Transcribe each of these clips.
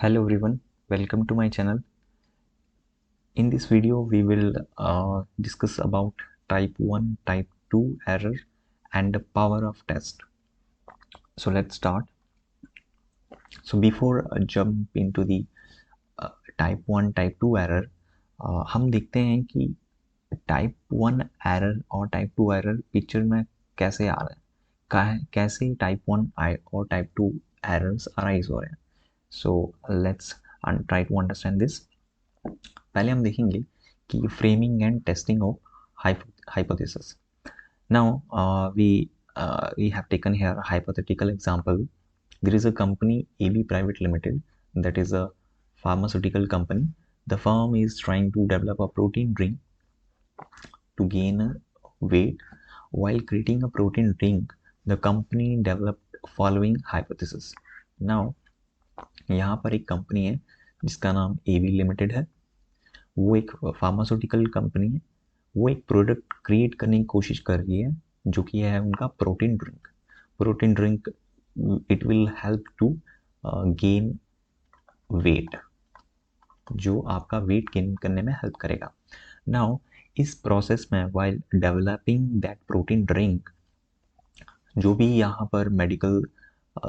Hello everyone, welcome to my channel. In this video, we will discuss about type 1, type 2 error and the power of test. So let's start. So before jump into the type 1, type 2 error, हम देखते हैं कि type 1 error और type 2 error picture में कैसे आ रहे हैं, कैसे टाइप 1 और टाइप 2 एरर्स अराइज हो रहे हैं. So let's try to understand this. पहले हम देखेंगे कि framing and testing of hypothesis. Now we have taken here a hypothetical example. There is a company AB Private Limited, that is a pharmaceutical company. The firm is trying to develop a protein drink to gain weight. While creating a protein drink, the company developed following hypothesis. Now यहाँ पर एक company है जिसका नाम AB limited है. वो एक pharmaceutical company है. वो एक प्रोडक्ट क्रिएट करने की कोशिश कर रही है जो कि है उनका protein drink. Protein drink it will help to gain weight, जो आपका वेट गेन करने में हेल्प करेगा. नाउ इस प्रोसेस में while developing that protein drink, जो भी यहाँ पर मेडिकल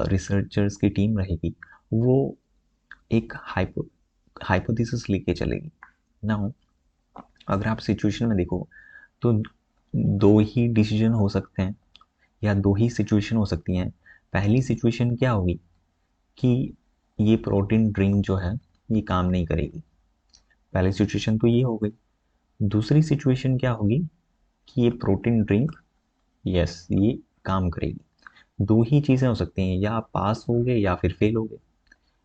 रिसर्चर्स की टीम रहेगी वो एक हाइपोथेसिस लेके चलेगी. नाउ अगर आप सिचुएशन में देखो तो दो ही डिसीजन हो सकते हैं या दो ही सिचुएशन हो सकती हैं. पहली सिचुएशन क्या होगी कि ये प्रोटीन ड्रिंक जो है ये काम नहीं करेगी. पहली सिचुएशन तो ये हो गई. दूसरी सिचुएशन क्या होगी कि ये प्रोटीन ड्रिंक यस ये काम करेगी. दो ही चीज़ें हो सकती हैं, या आप पास हो गए या फिर फेल हो गए.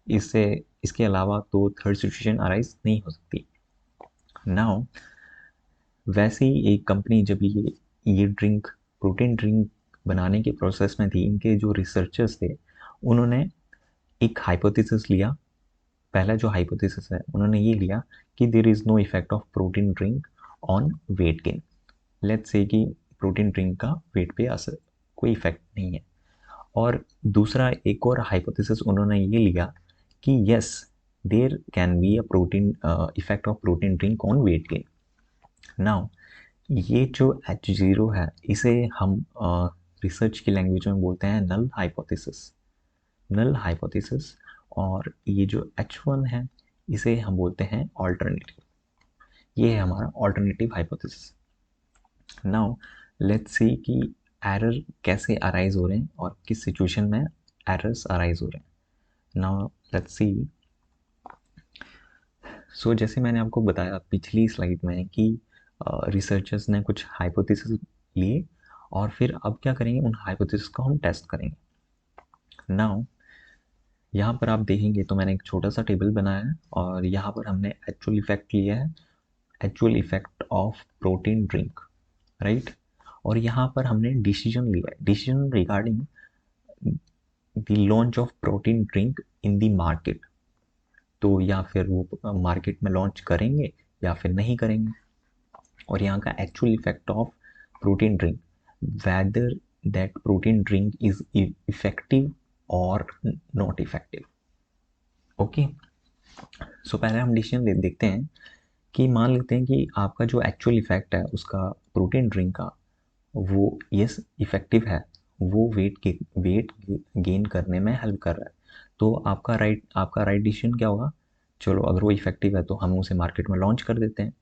इसके अलावा तो थर्ड सिचुएशन अराइज नहीं हो सकती. नाउ वैसे ही एक कंपनी जब ये ड्रिंक प्रोटीन ड्रिंक बनाने के प्रोसेस में थी, इनके जो रिसर्चर्स थे उन्होंने एक हाइपोथेसिस लिया. पहला जो हाइपोथेसिस है उन्होंने ये लिया कि there is no effect of protein drink on weight gain. Let's say कि प्रोटीन ड्रिंक का वेट पे असर कोई इफेक्ट नहीं है. और दूसरा एक और हाइपोथेसिस उन्होंने ये लिया कि yes there can be a protein effect of protein drink on weight gain. Now ये जो H0 है इसे हम रिसर्च की लैंग्वेज में बोलते हैं नल हाइपोथेसिस. Null hypothesis. और ये जो H1 है इसे हम बोलते हैं ऑल्टरनेटिव. ये है हमारा alternative hypothesis. Now let's see कि एरर कैसे अराइज हो रहे हैं और किस सिचुएशन में एरर्स अराइज हो रहे हैं. Now let's see. सो जैसे मैंने आपको बताया पिछली स्लाइड में कि रिसर्चर्स ने कुछ हाइपोथेसिस लिए और फिर अब क्या करेंगे, उन हाइपोथेसिस को हम टेस्ट करेंगे. नाउ यहाँ पर आप देखेंगे तो मैंने एक छोटा सा टेबल बनाया है और यहाँ पर हमने एक्चुअल इफेक्ट लिया है, actual effect of protein drink, right. और यहाँ पर हमने डिसीजन लिया है, decision regarding the launch of protein drink in the market. तो या फिर वो मार्केट में लॉन्च करेंगे या फिर नहीं करेंगे. और यहाँ का actual effect of protein drink, whether that protein drink is effective or not effective. Okay. So पहले हम डिसीजन देखते हैं कि मान लेते हैं कि आपका जो एक्चुअल इफेक्ट है उसका प्रोटीन ड्रिंक का वो यस इफेक्टिव है, वो वेट गेन करने में हेल्प कर रहा है. तो आपका राइट डिसीजन क्या होगा, चलो अगर वो इफेक्टिव है तो हम उसे मार्केट में लॉन्च कर देते हैं.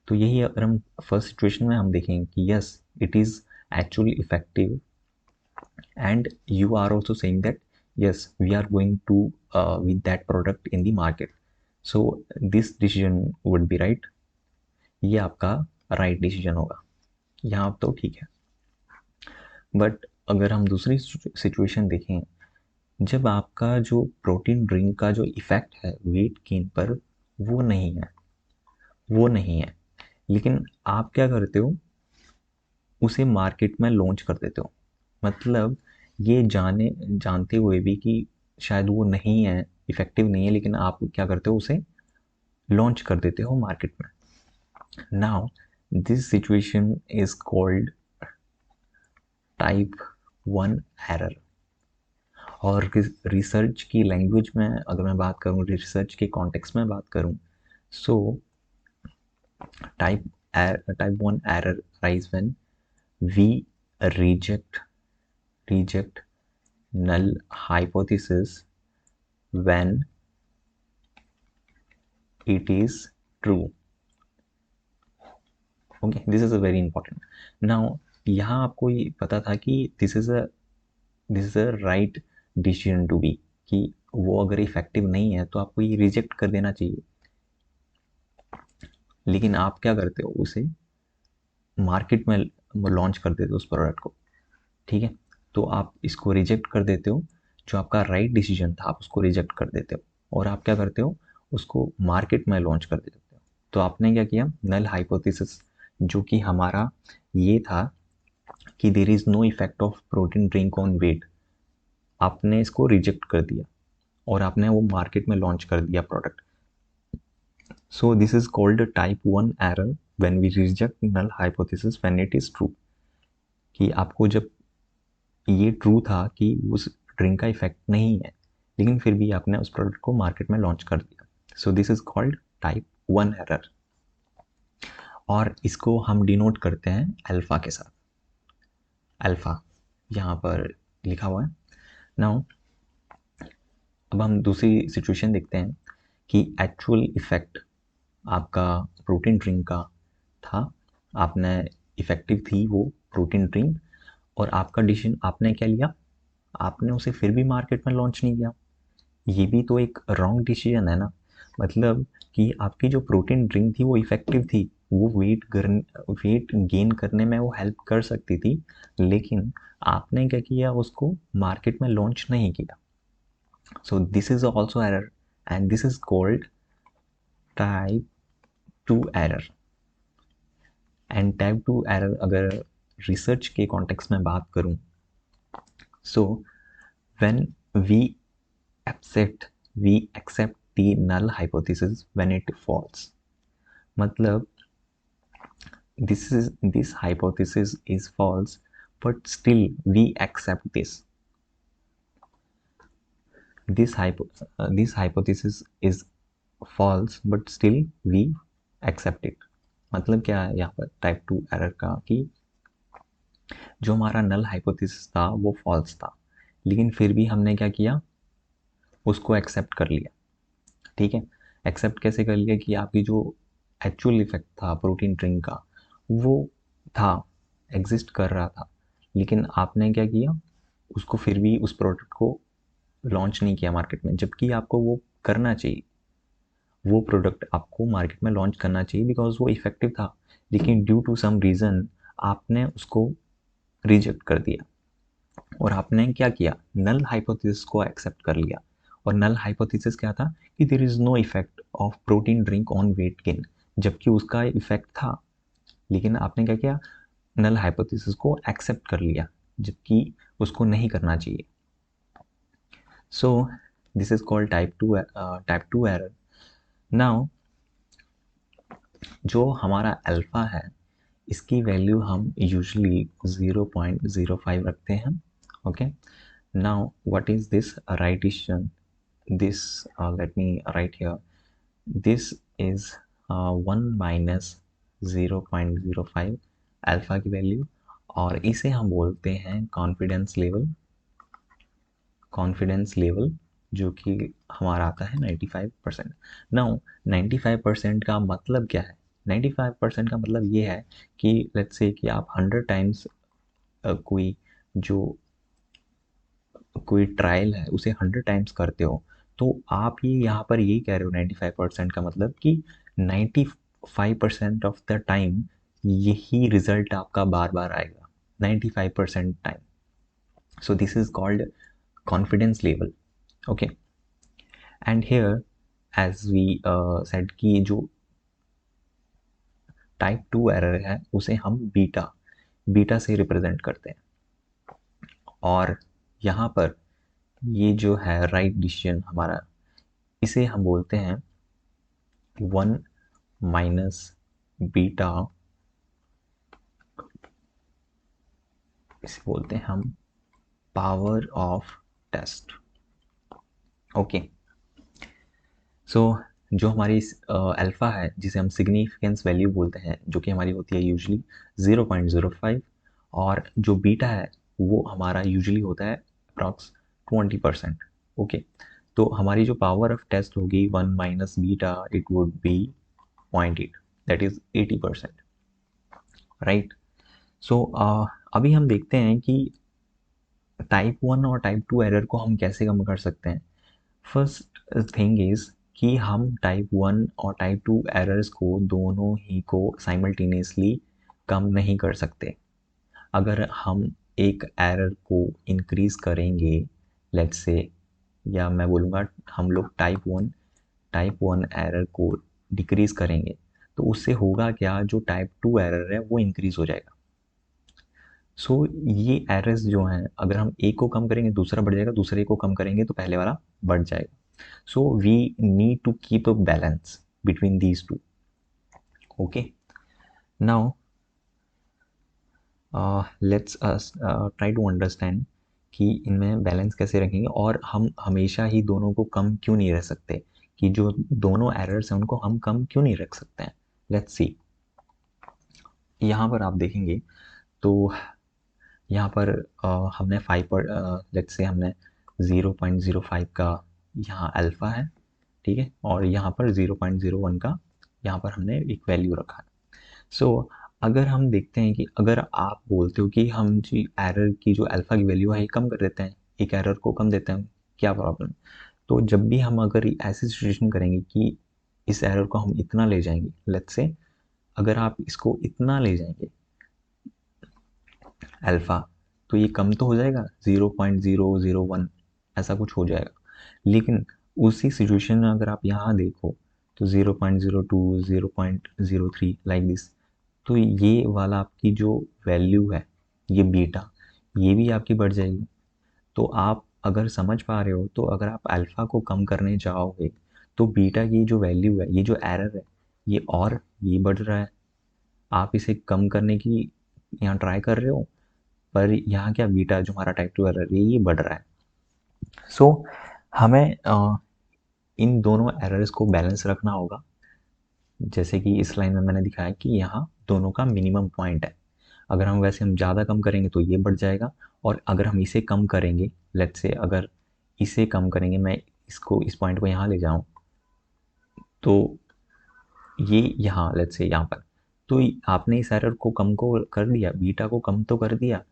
तो यही अगर हम फर्स्ट सिचुएशन में हम देखेंगे कि yes it is actually effective, and you are also saying that yes we are going to with that product in the market, so this decision would be right. ये आपका राइट डिसीजन होगा. यहाँ तो ठीक है. बट अगर हम दूसरी सिचुएशन देखें, जब आपका जो प्रोटीन ड्रिंक का जो इफेक्ट है वेट गेन पर वो नहीं है, लेकिन आप क्या करते हो, उसे मार्केट में लॉन्च कर देते हो. मतलब ये जानते हुए भी कि शायद वो नहीं है, इफेक्टिव नहीं है, लेकिन आप क्या करते हो, उसे लॉन्च कर देते हो मार्केट में. Now this situation is called type 1 error. और रिसर्च की लैंग्वेज में अगर मैं बात करूँ, रिसर्च के कॉन्टेक्स्ट में बात करूँ, so type 1 error rise when we reject null hypothesis when it is true. Okay, this is a very important. Now यहाँ आपको ये पता था कि this is a right decision to be, कि वो अगर इफेक्टिव नहीं है तो आपको ये रिजेक्ट कर देना चाहिए, लेकिन आप क्या करते हो, उसे मार्केट में लॉन्च कर देते हो उस प्रोडक्ट को, ठीक है। तो आप इसको रिजेक्ट कर देते हो, जो आपका राइट डिसीजन था आप उसको रिजेक्ट कर देते हो, और आप क्या करते हो, उसको मार्केट में लॉन्च कर देते हो। तो आपने क्या किया, नल हाइपोथेसिस जो कि हमारा ये था कि there is no effect of protein drink on weight, आपने इसको रिजेक्ट कर दिया और आपने वो मार्केट में लॉन्च कर दिया product. So this is called type 1 error when we reject null hypothesis when it is true, कि आपको जब ये ट्रू था कि उस ड्रिंक का इफेक्ट नहीं है, लेकिन फिर भी आपने उस प्रोडक्ट को मार्केट में लॉन्च कर दिया। सो this is called type 1 error, और इसको हम डिनोट करते हैं अल्फा के साथ। अल्फा यहाँ पर लिखा हुआ है। नाउ अब हम दूसरी सिचुएशन देखते हैं कि एक्चुअल इफेक्ट आपका प्रोटीन ड्रिंक का था, आपने इफेक्टिव थी वो प्रोटीन ड्रिंक, और आपका डिसीजन आपने क्या लिया, आपने उसे फिर भी मार्केट में लॉन्च नहीं किया। ये भी तो एक रॉन्ग डिसीजन है ना, मतलब कि आपकी जो प्रोटीन ड्रिंक थी वो इफेक्टिव थी, वो वेट गेन करने में वो हेल्प कर सकती थी, लेकिन आपने क्या किया, उसको मार्केट में लॉन्च नहीं किया। So this is also error, and this is called type 2 error. And type 2 error अगर रिसर्च के कॉन्टेक्स्ट में बात करूं, so when we accept the null hypothesis when it falls, मतलब this hypothesis is false but still we accept this hypothesis is false but still we accept it। मतलब क्या है यहाँ पर टाइप 2 एरर का, कि जो हमारा नल हाइपोथेसिस था वो फॉल्स था, लेकिन फिर भी हमने क्या किया, उसको एक्सेप्ट कर लिया। ठीक है, एक्सेप्ट कैसे कर लिया, कि आपकी जो एक्चुअल इफेक्ट था प्रोटीन ड्रिंक का वो था, एग्जिस्ट कर रहा था, लेकिन आपने क्या किया, उसको फिर भी उस प्रोडक्ट को लॉन्च नहीं किया मार्केट में, जबकि आपको वो करना चाहिए, वो प्रोडक्ट आपको मार्केट में लॉन्च करना चाहिए बिकॉज वो इफेक्टिव था, लेकिन ड्यू टू सम रीज़न आपने उसको रिजेक्ट कर दिया, और आपने क्या किया, नल हाइपोथेसिस को एक्सेप्ट कर लिया। और नल हाइपोथेसिस क्या था, कि there is no effect of protein drink on weight gain, जबकि उसका इफेक्ट था, लेकिन आपने क्या किया, नल हाइपोथेसिस को एक्सेप्ट कर लिया, जबकि उसको नहीं करना चाहिए। सो this is called type 2 error. Now जो हमारा अल्फा है, इसकी वैल्यू हम यूजुअली 0.05 रखते हैं। Okay, now what is this right decision, this let me write here, this is 1 minus 0.05 alpha की वैल्यू, और इसे हम बोलते हैं कॉन्फिडेंस लेवल, जो कि हमारा आता है 95%। नाउ 95% का मतलब क्या है, 95% का मतलब ये है कि लेट्स से कि आप 100 टाइम्स कोई ट्रायल है उसे 100 टाइम्स करते हो, तो आप ये यहाँ पर यही कह रहे हो 95% का मतलब कि 95% ऑफ द टाइम यही रिजल्ट आपका बार बार आएगा, 95% time. So this is called confidence level. Okay, and here as we said कि जो टाइप 2 एरर है उसे हम बीटा से रिप्रेजेंट करते हैं, और यहाँ पर ये जो है राइट डिसीजन हमारा, इसे हम बोलते हैं 1 माइनस बीटा, इसे बोलते हैं हम पावर ऑफ टेस्ट। ओके, सो जो हमारी अल्फ़ा है जिसे हम सिग्निफिकेंस वैल्यू बोलते हैं, जो कि हमारी होती है यूजुअली 0.05, और जो बीटा है वो हमारा यूजुअली होता है अप्रॉक्स 20%। ओके, तो हमारी जो पावर ऑफ टेस्ट होगी 1 minus beta, it would be 0.8, that is 80%, right. So अभी हम देखते हैं कि टाइप 1 और टाइप 2 एरर को हम कैसे कम कर सकते हैं। फर्स्ट थिंग इज कि हम टाइप 1 और टाइप 2 एरर्स को दोनों ही को साइमल्टेनियसली कम नहीं कर सकते। अगर हम एक एरर को इंक्रीज करेंगे, लेट्स से, या मैं बोलूँगा हम लोग टाइप 1 एरर को डिक्रीज करेंगे, तो उससे होगा क्या, जो टाइप 2 एरर है वो इंक्रीज हो जाएगा। सो ये एरर्स जो हैं, अगर हम एक को कम करेंगे दूसरा बढ़ जाएगा, दूसरे को कम करेंगे तो पहले वाला बढ़ जाएगा। So we need to keep a balance between these two. Okay, now let's us try to understand कि इनमें बैलेंस कैसे रखेंगे, और हम हमेशा ही दोनों को कम क्यों नहीं रख सकते, कि जो दोनों एरर्स हैं उनको हम कम क्यों नहीं रख सकते हैं। लेट्स सी, यहाँ पर आप देखेंगे तो यहाँ पर हमने 5 पर लेट्स से हमने 0.05 का यहाँ अल्फ़ा है, ठीक है, और यहाँ पर 0.01 का यहाँ पर हमने एक वैल्यू रखा है। सो अगर हम देखते हैं कि अगर आप बोलते हो कि हम जी एरर की जो अल्फ़ा की वैल्यू है ये कम कर देते हैं, एक एरर को कम देते हैं, क्या प्रॉब्लम। तो जब भी हम अगर ऐसी सिचुएशन करेंगे कि इस एरर को हम इतना ले जाएंगे, लेट्स से अगर आप इसको इतना ले जाएंगे अल्फ़ा, तो ये कम तो हो जाएगा 0.001, ऐसा कुछ हो जाएगा। लेकिन उसी सिचुएशन में अगर आप यहाँ देखो तो 0.02, 0.03 लाइक दिस, तो ये वाला आपकी जो वैल्यू है, ये बीटा, ये भी आपकी बढ़ जाएगी। तो आप अगर समझ पा रहे हो, तो अगर आप अल्फ़ा को कम करने जाओगे तो बीटा की जो वैल्यू है, ये जो एरर है, ये बढ़ रहा है। आप इसे कम करने की यहाँ ट्राई कर रहे हो, पर यहाँ क्या, बीटा जो हमारा टाइप 2 एरर है ये बढ़ रहा है। सो हमें इन दोनों एरर्स को बैलेंस रखना होगा। जैसे कि इस लाइन में मैंने दिखाया कि यहाँ दोनों का मिनिमम पॉइंट है। अगर हम वैसे हम ज़्यादा कम करेंगे तो ये बढ़ जाएगा, और अगर हम इसे कम करेंगे, लेट्स से अगर इसे कम करेंगे, मैं इसको इस पॉइंट को यहाँ ले जाऊँ, तो ये यहाँ लेट्स से यहाँ पर, तो आपने इस एरर को कम को कर दिया, बीटा को कम तो कर दिया,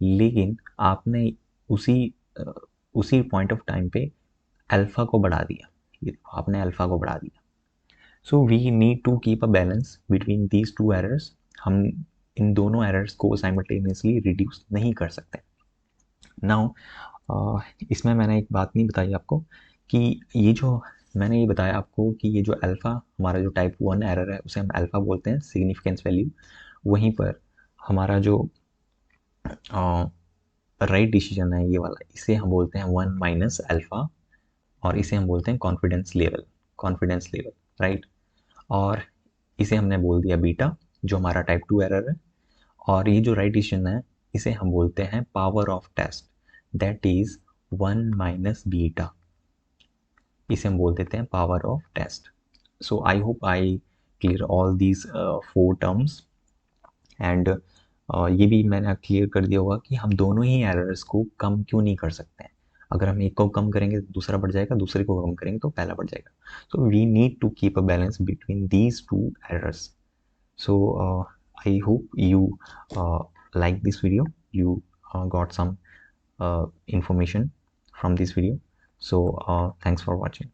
लेकिन आपने उसी उसी पॉइंट ऑफ टाइम पे अल्फ़ा को बढ़ा दिया। ये देखो, आपने अल्फ़ा को बढ़ा दिया। So we need to keep a balance between these two errors. हम इन दोनों एरर्स को साइमल्टेनियसली रिड्यूस नहीं कर सकते। नाउ इसमें मैंने एक बात नहीं बताई आपको कि ये जो मैंने ये बताया आपको कि ये जो अल्फ़ा, हमारा जो टाइप 1 एरर है उसे हम अल्फ़ा बोलते हैं, सिग्निफिकेंस वैल्यू। वहीं पर हमारा जो राइट डिसीजन है ये वाला, इसे हम बोलते हैं 1 माइनस अल्फ़ा, और इसे हम बोलते हैं कॉन्फिडेंस लेवल, राइट। और इसे हमने बोल दिया बीटा, जो हमारा टाइप 2 एरर है, और ये जो राइट डिसीजन है इसे हम बोलते हैं power of test, that is 1 minus beta, इसे हम बोल देते हैं power of test. So I hope I clear all these 4 terms, and ये भी मैंने क्लियर कर दिया होगा कि हम दोनों ही एरर्स को कम क्यों नहीं कर सकते हैं। अगर हम एक को कम करेंगे तो दूसरा बढ़ जाएगा, दूसरे को कम करेंगे तो पहला बढ़ जाएगा। So we need to keep a balance between these two errors. So I hope you like this video, you got some information from this video. So thanks for watching.